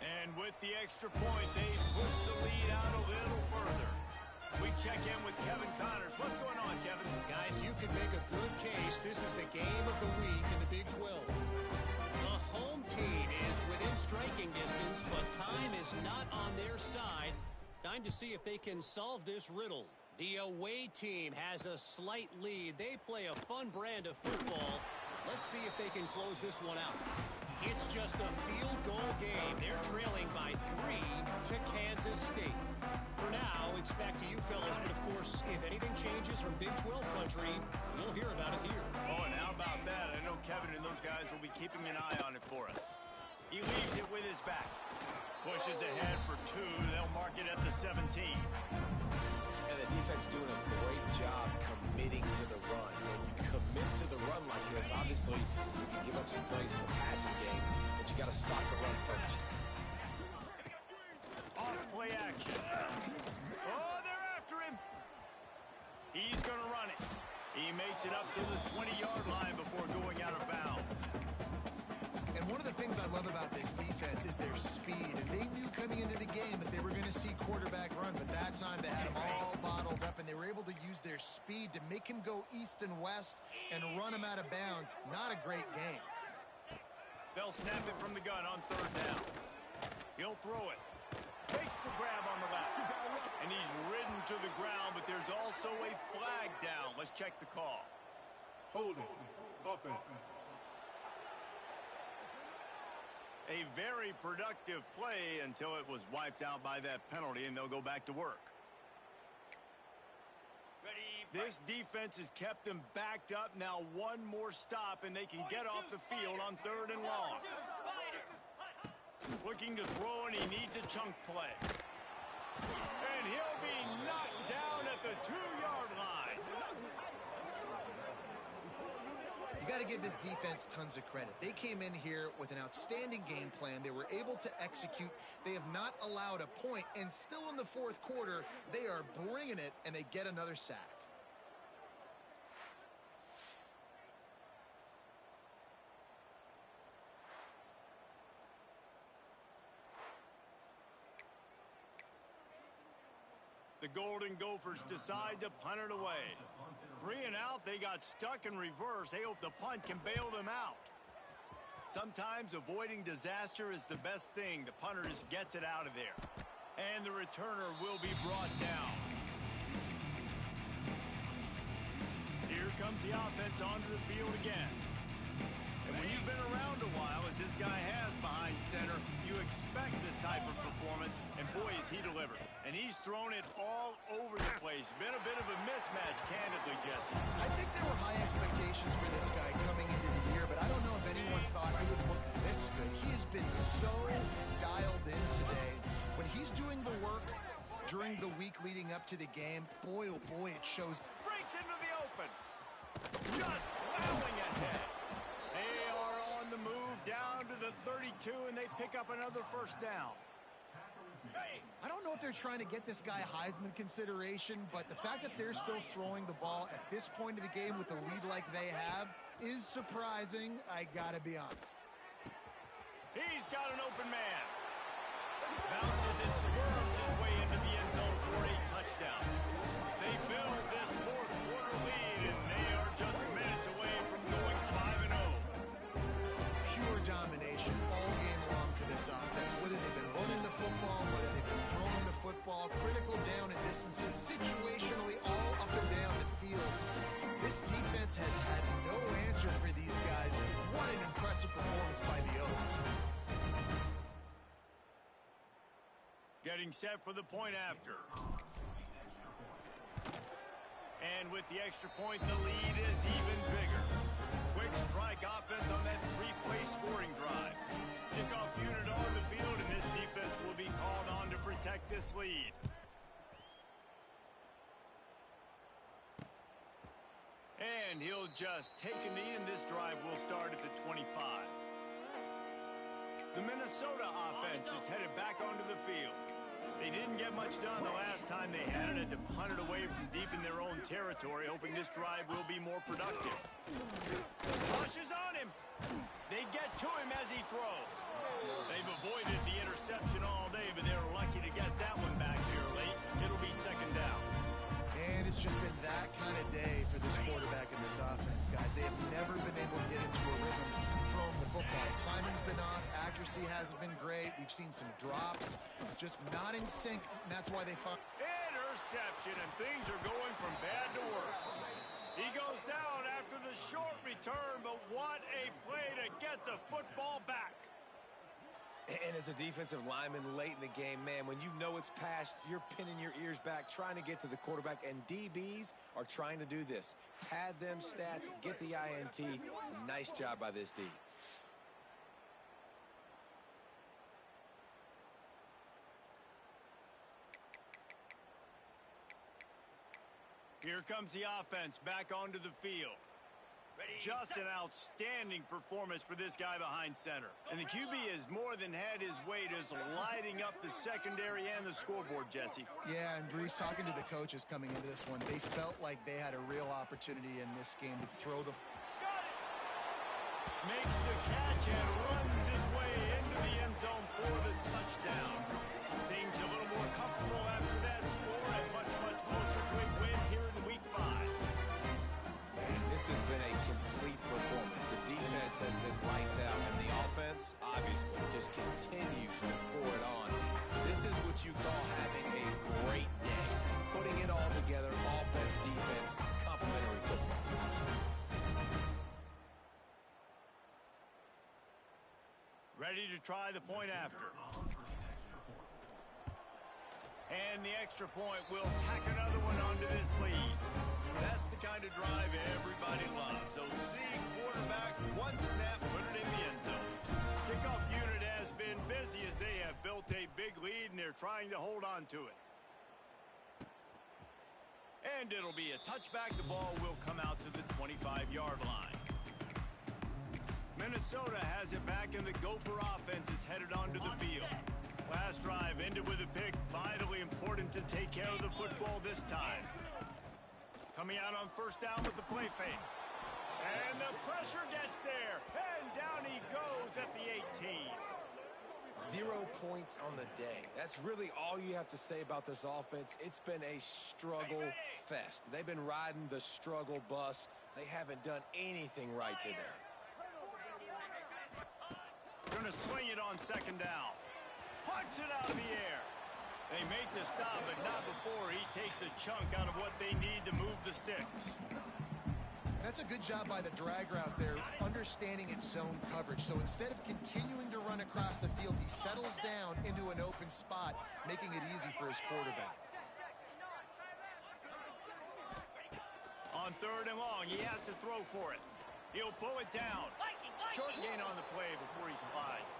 And with the extra point, they push the lead out a little further. We check in with Kevin Connors. What's going on, Kevin? Guys, you can make a good case. This is the game of the week in the Big 12. The home team is within striking distance, but time is not on their side. Time to see if they can solve this riddle. The away team has a slight lead. They play a fun brand of football. Let's see if they can close this one out. It's just a field goal game. They're trailing by 3 to Kansas State. For now, it's back to you fellas, but of course, if anything changes from Big 12 country, you'll hear about it here. Oh, and how about that? I know Kevin and those guys will be keeping an eye on it for us. He leaves it with his back. Pushes ahead for 2. They'll mark it at the 17. And the defense doing a great job committing to the run. When you commit to the run like this, obviously you can give up some plays in the passing game, but you got to stop the run first. Off play action. Oh, they're after him. He's going to run it. He makes it up to the 20-yard line before going out of bounds. And one of the things I love about this defense is their speed. And they knew coming into the game that they were going to see quarterback run, but that time they had him all bottled up, and they were able to use their speed to make him go east and west and run him out of bounds. Not a great game. They'll snap it from the gun on 3rd down. He'll throw it. Takes the grab on the left. And he's ridden to the ground, but there's also a flag down. Let's check the call. Holding. Offense. A very productive play until it was wiped out by that penalty, and they'll go back to work. This defense has kept them backed up. Now one more stop, and they can get off the field on 3rd and long. Looking to throw, and he needs a chunk play. And he'll be knocked down at the 2-yard line. You got to give this defense tons of credit. They came in here with an outstanding game plan. They were able to execute. They have not allowed a point, and still in the 4th quarter, they are bringing it, and they get another sack. The Golden Gophers decide to punt it away. 3 and out, they got stuck in reverse. They hope the punt can bail them out. Sometimes avoiding disaster is the best thing. The punter just gets it out of there. And the returner will be brought down. Here comes the offense onto the field again. And when you've been around a while, as this guy has behind center, you expect this type of performance, and boy, has he delivered. And he's thrown it all over the place. Been a bit of a mismatch, candidly, Jesse. I think there were high expectations for this guy coming into the year, but I don't know if anyone thought he would look this good. He has been so dialed in today. When he's doing the work during during the week leading up to the game, boy, oh boy, it shows. Breaks into the open. Just plowing ahead. They are on the move down to the 32, and they pick up another first down. I don't know if they're trying to get this guy Heisman consideration, but the fact that they're still throwing the ball at this point of the game with a lead like they have is surprising, I gotta be honest. He's got an open man. Bounces and swerves his way into the end zone for a touchdown. They build this fourth quarter lead, and they are just minutes away from going 5-0. Pure domination all game long for this offense. Whether they've been running the football, whether they've been throwing the football, critical down and distances, situationally all up and down the field. This defense has had no answer for these guys. What an impressive performance by the Oak. Getting set for the point after. And with the extra point, the lead is even bigger. Quick strike offense on that three-play scoring drive. Kickoff unit on the field, and this defense will be called on to protect this lead. And he'll just take a knee, and this drive will start at the 25. The Minnesota offense is headed back onto the field. They didn't get much done the last time they had it to punt it away from deep in their own territory, hoping this drive will be more productive. Rushes on him. They get to him as he throws. They've avoided the interception all day, but they're lucky to get that one back here late. It'll be second down. And it's just been that kind of day for this quarterback and this offense, guys. They have never been able to get into a rhythm throwing the football. Timing's been off. Accuracy hasn't been great. We've seen some drops. Just not in sync, and that's why they find... Interception, and things are going from bad to worse. He goes down after the short return, but what a play to get the football back. And as a defensive lineman late in the game, man, when you know it's past, you're pinning your ears back, trying to get to the quarterback, and DBs are trying to do this. Pad them stats, get the INT. Nice job by this D. Here comes the offense back onto the field. Just an outstanding performance for this guy behind center. And the QB has more than had his weight as lighting up the secondary and the scoreboard, Jesse. Yeah, and Brees, talking to the coaches coming into this one, they felt like they had a real opportunity in this game to throw the... Makes the catch and runs his way into the end zone for the touchdown. Things a little more comfortable after that score and much, much closer to a win here in Week 5. This has been a complete performance. The defense has been lights out, and the offense, obviously, just continues to pour it on. This is what you call having a great day. Putting it all together, offense, defense, complementary football. Ready to try the point after. And the extra point will tack another one onto this lead. That's the kind of drive everybody loves. So see quarterback, one snap, put it in the end zone. Kickoff unit has been busy as they have built a big lead, and they're trying to hold on to it. And it'll be a touchback. The ball will come out to the 25-yard line. Minnesota has it back, and the Gopher offense is headed onto the field. Last drive ended with a pick. Vitally important to take care of the football this time. Coming out on first down with the play fake. And the pressure gets there. And down he goes at the 18. 0 points on the day. That's really all you have to say about this offense. It's been a struggle fest. They've been riding the struggle bus. They haven't done anything right today. Gonna swing it on second down. Punts it out of the air. They make the stop, but not before he takes a chunk out of what they need to move the sticks. That's a good job by the drag route there, understanding its zone coverage. So instead of continuing to run across the field, he settles down into an open spot, making it easy for his quarterback. On third and long, he has to throw for it. He'll pull it down. Short gain on the play before he slides.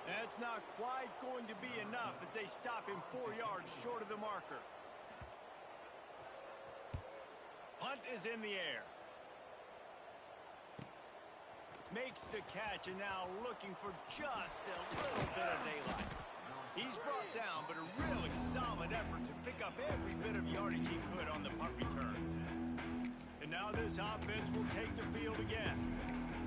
That's not quite going to be enough as they stop him 4 yards short of the marker. Punt is in the air. Makes the catch and now looking for just a little bit of daylight. He's brought down, but a really solid effort to pick up every bit of yardage he could on the punt return. And now this offense will take the field again.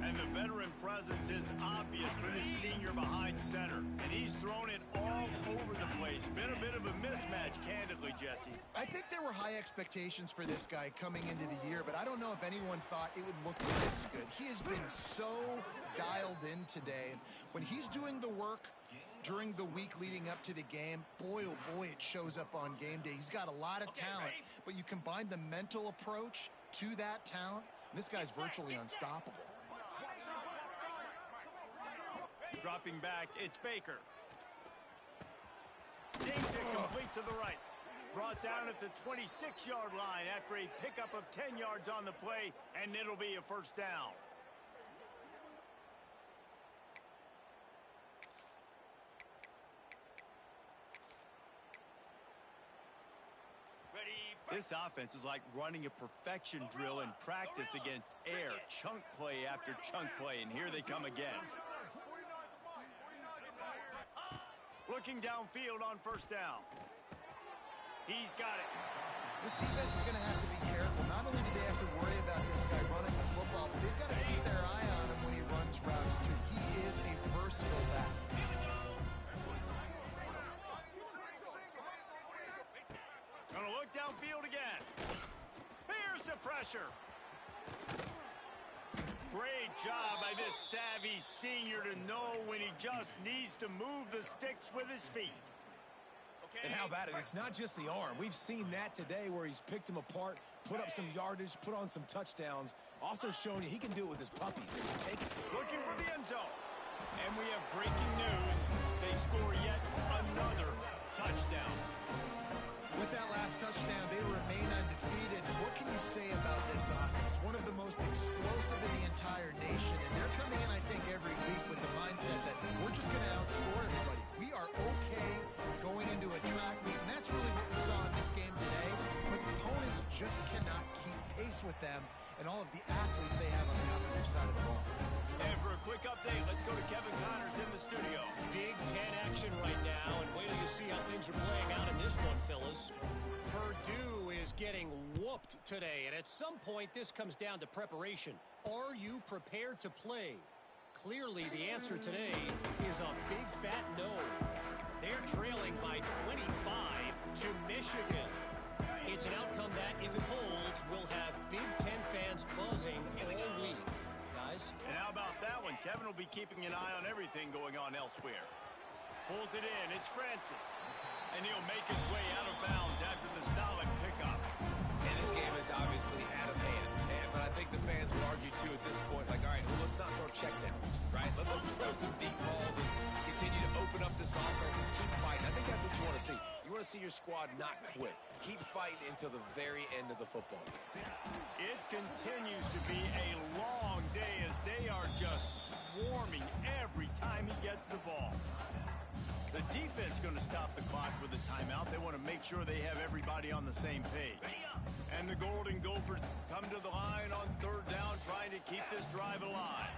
And the veteran presence is obvious for this senior behind center. And he's thrown it all over the place. Been a bit of a mismatch, candidly, Jesse. I think there were high expectations for this guy coming into the year, but I don't know if anyone thought it would look this good. He has been so dialed in today. When he's doing the work during the week leading up to the game, boy, oh boy, it shows up on game day. He's got a lot of talent, but you combine the mental approach to that talent, this guy's virtually unstoppable. Dropping back, it's Baker. Seems it complete to the right. Brought down at the 26-yard line after a pickup of 10 yards on the play, and it'll be a first down. This offense is like running a perfection drill in practice against air. Chunk play after chunk play, and here they come again. Looking downfield on first down. He's got it. This defense is going to have to be careful. Not only do they have to worry about this guy running the football, but they've got to keep their eye on him when he runs routes too. He is a versatile back. Gonna look downfield again. Here's the pressure. Great job by this savvy senior to know when he just needs to move the sticks with his feet. And how about it? It's not just the arm. We've seen that today where he's picked him apart, put up some yardage, put on some touchdowns. Also showing you he can do it with his puppies. Take it. Looking for the end zone. And we have breaking news. They score yet another touchdown. With that last touchdown, they remain undefeated. What can you say about this offense? One of the most explosive in the entire nation. And they're coming in, I think, every week with the mindset that we're just going to outscore everybody. We are okay going into a track meet, and that's really what we saw in this game today. But opponents just cannot keep pace with them and all of the athletes they have on the offensive side of the ball. And for a quick update, let's go to Kevin Connors in the studio. Big Ten action right now, and wait till you see how things are playing out in this one, Phyllis. Purdue is getting whooped today, and at some point this comes down to preparation. Are you prepared to play? Clearly the answer today is a big fat no. They're trailing by 25 to Michigan. It's an outcome that, if it holds, will have Big Ten fans buzzing all week. Guys? And how about that one? Kevin will be keeping an eye on everything going on elsewhere. Pulls it in. It's Francis. And he'll make his way out of bounds after the solid pickup. And this game is obviously out of hand. But I think the fans would argue, too, at this point, like, all right, well, let's not throw checkdowns, right? Let's throw some deep balls and continue to open up this offense and keep fighting. I think that's what you want to see. You want to see your squad not quit. Keep fighting until the very end of the football game. It continues to be a long day as they are just swarming every time he gets the ball. The defense going to stop the clock with a timeout. They want to make sure they have everybody on the same page. And the Golden Gophers come to the line on third down, trying to keep this drive alive.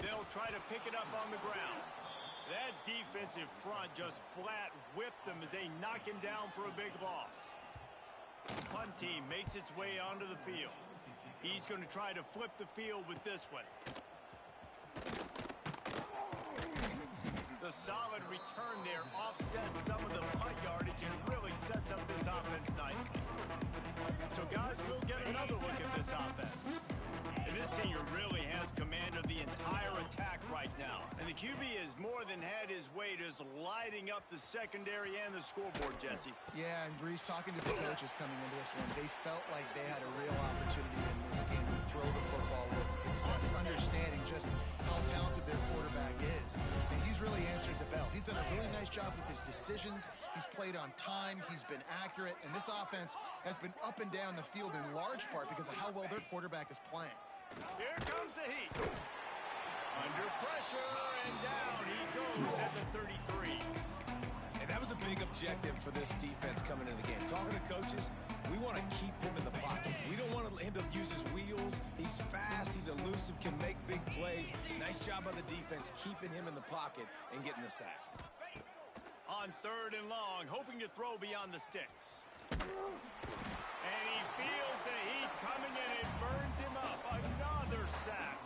They'll try to pick it up on the ground. That defensive front just flat whipped them as they knock him down for a big loss. The punt team makes its way onto the field. He's going to try to flip the field with this one. The solid return there offsets some of the punt yardage and really sets up this offense nicely. So guys, we'll get another look at this offense. And this senior really has command of the entire attack right now. And the QB has more than had his way just lighting up the secondary and the scoreboard, Jesse. Yeah, and Breeze, talking to the coaches coming into this one, they felt like they had a real opportunity in this game to throw the football with success, understanding just how talented their quarterback is. And he's really answered the bell. He's done a really nice job with his decisions. He's played on time. He's been accurate. And this offense has been up and down the field in large part because of how well their quarterback is playing. Here comes the heat. Under pressure, and down he goes at the 33. And that was a big objective for this defense coming into the game. Talking to coaches, we want to keep him in the pocket. We don't want him to use his wheels. He's fast, he's elusive, can make big plays. Nice job by the defense keeping him in the pocket and getting the sack. On 3rd and long, hoping to throw beyond the sticks. And he feels the heat coming and it burns him up. Another sack.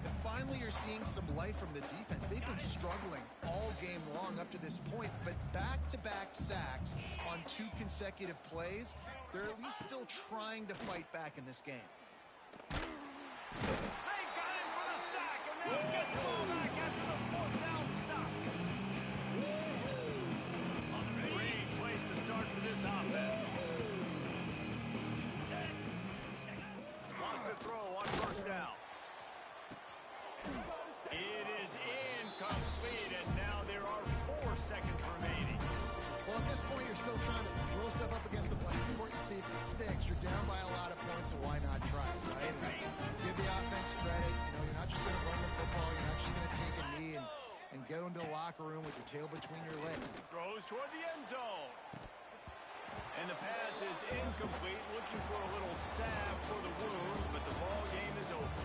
And finally, you're seeing some life from the defense. They've been struggling all game long up to this point, but back-to-back sacks on 2 consecutive plays, they're at least still trying to fight back in this game. They got him for the sack, and they'll get the ball back after the 4th down stop. Great place to start for this offense. Lost a throw on 1st down. It is incomplete, and now there are 4 seconds remaining. Well, at this point, you're still trying to throw stuff up against the blast before you see if it sticks. You're down by a lot of points, so why not try it, right? And give the offense credit. You know, you're not just going to run the football. You're not just going to take a knee and go into the locker room with your tail between your legs. Throws toward the end zone. And the pass is incomplete, looking for a little salve for the wound, but the ball game is over.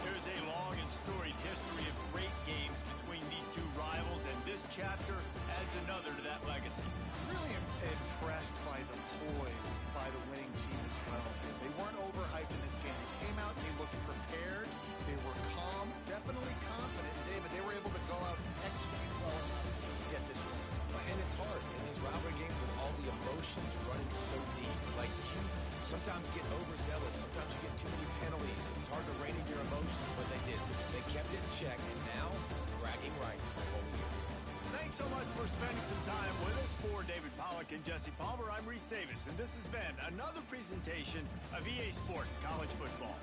There's a long and storied history of great games between these 2 rivals, and this chapter adds another to that legacy. Really impressed by the poise by the winning team as well. They weren't overhyped in this game. They came out, they looked prepared, they were calm, definitely confident. And David, they were able to go out and execute well enough to get this win. And it's hard in these rivalry games with all the emotions running so deep. Like, you sometimes get overzealous. Sometimes you get too many penalties. It's hard to rein in your emotions, but they did. They kept it in check, and now bragging rights for the whole year. Thanks so much for spending some time with us. For David Pollack and Jesse Palmer, I'm Reese Davis, and this has been another presentation of EA Sports College Football.